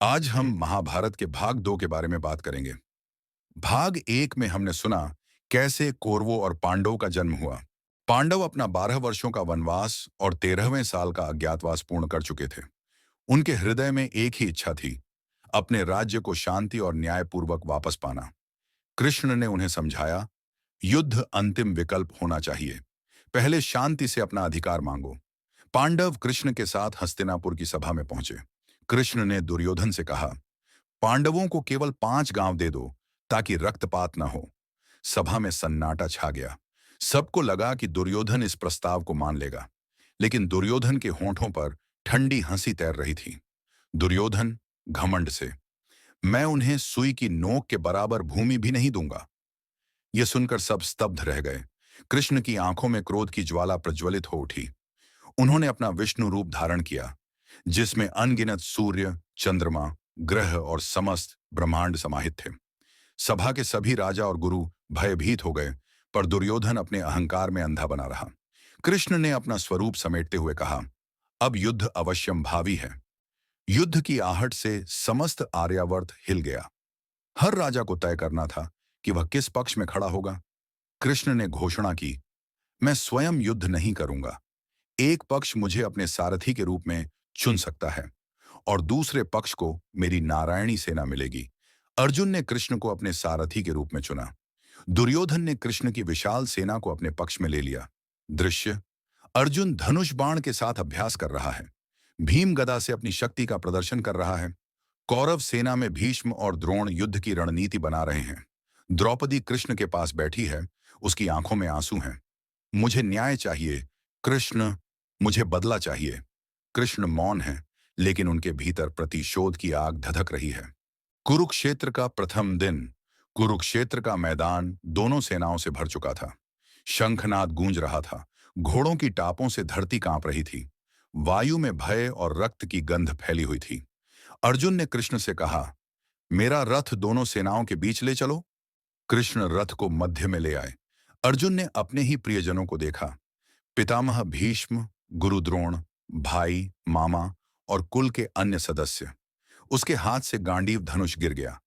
आज हम महाभारत के भाग 2 के बारे में बात करेंगे। भाग 1 में हमने सुना कैसे कौरवों और पांडवों का जन्म हुआ। पांडव अपना 12 वर्षों का वनवास और 13वें साल का अज्ञातवास पूर्ण कर चुके थे। उनके हृदय में एक ही इच्छा थी, अपने राज्य को शांति और न्यायपूर्वक वापस पाना। कृष्ण ने उन्हें समझाया, युद्ध अंतिम विकल्प होना चाहिए। पहले शांति से अपना अधिकार मांगो। पांडव कृष्ण के साथ हस्तिनापुर की सभा में पहुंचे। कृष्ण ने दुर्योधन से कहा, पांडवों को केवल 5 गांव दे दो ताकि रक्तपात न हो। सभा में सन्नाटा छा गया। सबको लगा कि दुर्योधन इस प्रस्ताव को मान लेगा, लेकिन दुर्योधन के होंठों पर ठंडी हंसी तैर रही थी। दुर्योधन घमंड से, मैं उन्हें सुई की नोक के बराबर भूमि भी नहीं दूंगा। यह सुनकर सब स्तब्ध रह गए। कृष्ण की आंखों में क्रोध की ज्वाला प्रज्वलित हो उठी। उन्होंने अपना विष्णु रूप धारण किया, जिसमें अनगिनत सूर्य, चंद्रमा, ग्रह और समस्त ब्रह्मांड समाहित थे। सभा के सभी राजा और गुरु भयभीत हो गए, पर दुर्योधन अपने अहंकार में अंधा बना रहा। कृष्ण ने अपना स्वरूप समेटते हुए कहा, अब युद्ध अवश्यम भावी है। युद्ध की आहट से समस्त आर्यावर्त हिल गया। हर राजा को तय करना था कि वह किस पक्ष में खड़ा होगा। कृष्ण ने घोषणा की, मैं स्वयं युद्ध नहीं करूंगा। एक पक्ष मुझे अपने सारथी के रूप में चुन सकता है और दूसरे पक्ष को मेरी नारायणी सेना मिलेगी। अर्जुन ने कृष्ण को अपने सारथी के रूप में चुना। दुर्योधन ने कृष्ण की विशाल सेना को अपने पक्ष में ले लिया। दृश्य, अर्जुन धनुष बाण के साथ अभ्यास कर रहा है। भीम गदा से अपनी शक्ति का प्रदर्शन कर रहा है। कौरव सेना में भीष्म और द्रोण युद्ध की रणनीति बना रहे हैं। द्रौपदी कृष्ण के पास बैठी है, उसकी आंखों में आंसू हैं। मुझे न्याय चाहिए कृष्ण, मुझे बदला चाहिए। कृष्ण मौन है, लेकिन उनके भीतर प्रतिशोध की आग धधक रही है। कुरुक्षेत्र का प्रथम दिन। कुरुक्षेत्र का मैदान दोनों सेनाओं से भर चुका था। शंखनाद गूंज रहा था। घोड़ों की टापों से धरती कांप रही थी। वायु में भय और रक्त की गंध फैली हुई थी। अर्जुन ने कृष्ण से कहा, मेरा रथ दोनों सेनाओं के बीच ले चलो। कृष्ण रथ को मध्य में ले आए। अर्जुन ने अपने ही प्रियजनों को देखा। पितामह भीष्म, गुरु द्रोण, भाई, मामा और कुल के अन्य सदस्य। उसके हाथ से गांडीव धनुष गिर गया।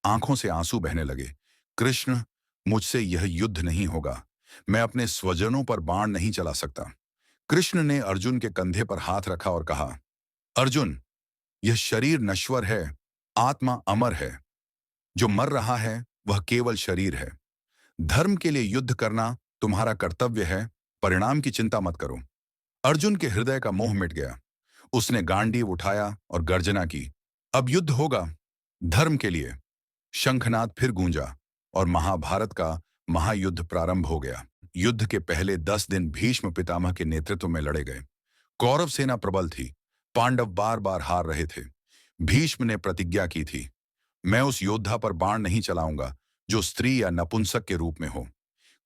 आंखों से आंसू बहने लगे। कृष्ण, मुझसे यह युद्ध नहीं होगा। मैं अपने स्वजनों पर बाण नहीं चला सकता। कृष्ण ने अर्जुन के कंधे पर हाथ रखा और कहा, अर्जुन, यह शरीर नश्वर है, आत्मा अमर है। जो मर रहा है वह केवल शरीर है। धर्म के लिए युद्ध करना तुम्हारा कर्तव्य है, परिणाम की चिंता मत करो। अर्जुन के हृदय का मोह मिट गया। उसने गांडीव उठाया और गर्जना की, अब युद्ध होगा, धर्म के लिए। शंखनाद फिर गूंजा और महाभारत का महायुद्ध प्रारंभ हो गया। युद्ध के पहले 10 दिन भीष्म पितामह के नेतृत्व में लड़े गए। कौरव सेना प्रबल थी। पांडव बार बार हार रहे थे। भीष्म ने प्रतिज्ञा की थी, मैं उस योद्धा पर बाण नहीं चलाऊंगा जो स्त्री या नपुंसक के रूप में हो।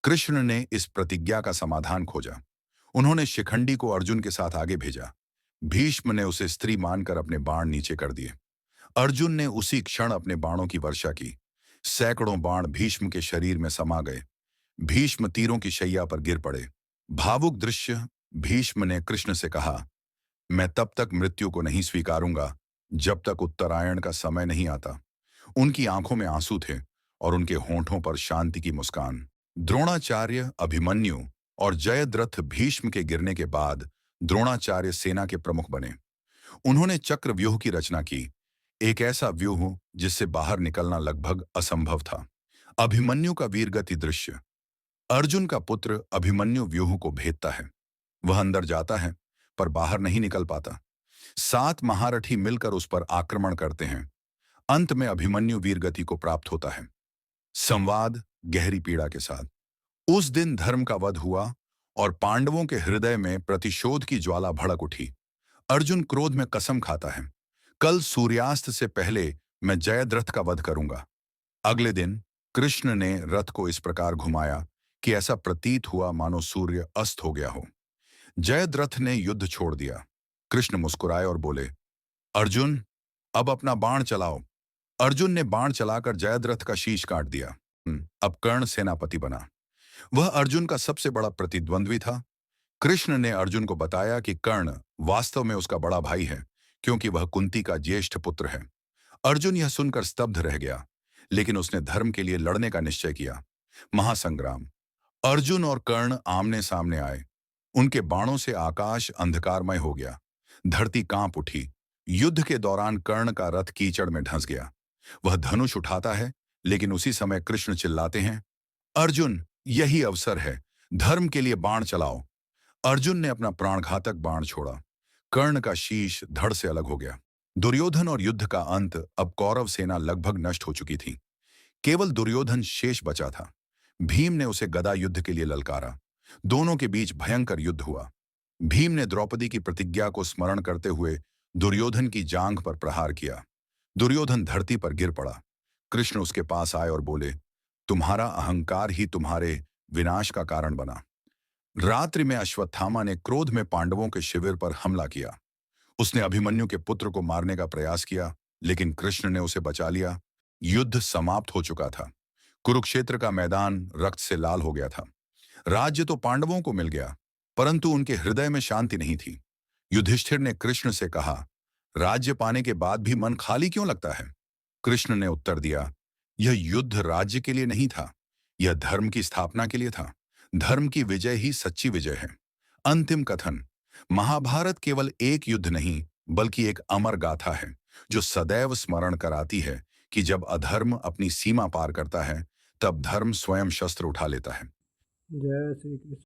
कृष्ण ने इस प्रतिज्ञा का समाधान खोजा। उन्होंने शिखंडी को अर्जुन के साथ आगे भेजा। भीष्म ने उसे स्त्री मानकर अपने बाण नीचे कर दिए। अर्जुन ने उसी क्षण अपने बाणों की वर्षा की। सैकड़ों बाण भीष्म के शरीर में समा गए। भीष्म तीरों की शैया पर गिर पड़े। भावुक दृश्य। भीष्म ने कृष्ण से कहा, मैं तब तक मृत्यु को नहीं स्वीकारूंगा जब तक उत्तरायण का समय नहीं आता। उनकी आंखों में आंसू थे और उनके होंठों पर शांति की मुस्कान। द्रोणाचार्य, अभिमन्यु और जयद्रथ भीष्म के गिरने के बाद द्रोणाचार्य सेना के प्रमुख बने। उन्होंने चक्रव्यूह की रचना की, एक ऐसा व्यूह जिससे बाहर निकलना लगभग असंभव था। अभिमन्यु का वीरगति दृश्य। अर्जुन का पुत्र अभिमन्यु व्यूह को भेदता है। वह अंदर जाता है पर बाहर नहीं निकल पाता। 7 महारथी मिलकर उस पर आक्रमण करते हैं। अंत में अभिमन्यु वीरगति को प्राप्त होता है। संवाद गहरी पीड़ा के साथ। उस दिन धर्म का वध हुआ और पांडवों के हृदय में प्रतिशोध की ज्वाला भड़क उठी। अर्जुन क्रोध में कसम खाता है, कल सूर्यास्त से पहले मैं जयद्रथ का वध करूंगा। अगले दिन कृष्ण ने रथ को इस प्रकार घुमाया कि ऐसा प्रतीत हुआ मानो सूर्य अस्त हो गया हो। जयद्रथ ने युद्ध छोड़ दिया। कृष्ण मुस्कुराए और बोले, अर्जुन, अब अपना बाण चलाओ। अर्जुन ने बाण चलाकर जयद्रथ का शीश काट दिया। अब कर्ण सेनापति बना। वह अर्जुन का सबसे बड़ा प्रतिद्वंद्वी था। कृष्ण ने अर्जुन को बताया कि कर्ण वास्तव में उसका बड़ा भाई है, क्योंकि वह कुंती का ज्येष्ठ पुत्र है। अर्जुन यह सुनकर स्तब्ध रह गया, लेकिन उसने धर्म के लिए लड़ने का निश्चय किया। महासंग्राम। अर्जुन और कर्ण आमने सामने आए। उनके बाणों से आकाश अंधकारमय हो गया। धरती कांप उठी। युद्ध के दौरान कर्ण का रथ कीचड़ में धंस गया। वह धनुष उठाता है, लेकिन उसी समय कृष्ण चिल्लाते हैं, अर्जुन, यही अवसर है, धर्म के लिए बाण चलाओ। अर्जुन ने अपना प्राणघातक बाण छोड़ा। कर्ण का शीश धड़ से अलग हो गया। दुर्योधन और युद्ध का अंत। अब कौरव सेना लगभग नष्ट हो चुकी थी। केवल दुर्योधन शेष बचा था। भीम ने उसे गदा युद्ध के लिए ललकारा। दोनों के बीच भयंकर युद्ध हुआ। भीम ने द्रौपदी की प्रतिज्ञा को स्मरण करते हुए दुर्योधन की जांघ पर प्रहार किया। दुर्योधन धरती पर गिर पड़ा। कृष्ण उसके पास आए और बोले, तुम्हारा अहंकार ही तुम्हारे विनाश का कारण बना। रात्रि में अश्वत्थामा ने क्रोध में पांडवों के शिविर पर हमला किया। उसने अभिमन्यु के पुत्र को मारने का प्रयास किया, लेकिन कृष्ण ने उसे बचा लिया। युद्ध समाप्त हो चुका था। कुरुक्षेत्र का मैदान रक्त से लाल हो गया था। राज्य तो पांडवों को मिल गया, परंतु उनके हृदय में शांति नहीं थी। युधिष्ठिर ने कृष्ण से कहा, राज्य पाने के बाद भी मन खाली क्यों लगता है? कृष्ण ने उत्तर दिया, यह युद्ध राज्य के लिए नहीं था, यह धर्म की स्थापना के लिए था। धर्म की विजय ही सच्ची विजय है। अंतिम कथन। महाभारत केवल एक युद्ध नहीं, बल्कि एक अमर गाथा है, जो सदैव स्मरण कराती है कि जब अधर्म अपनी सीमा पार करता है, तब धर्म स्वयं शस्त्र उठा लेता है। जय श्री कृष्ण।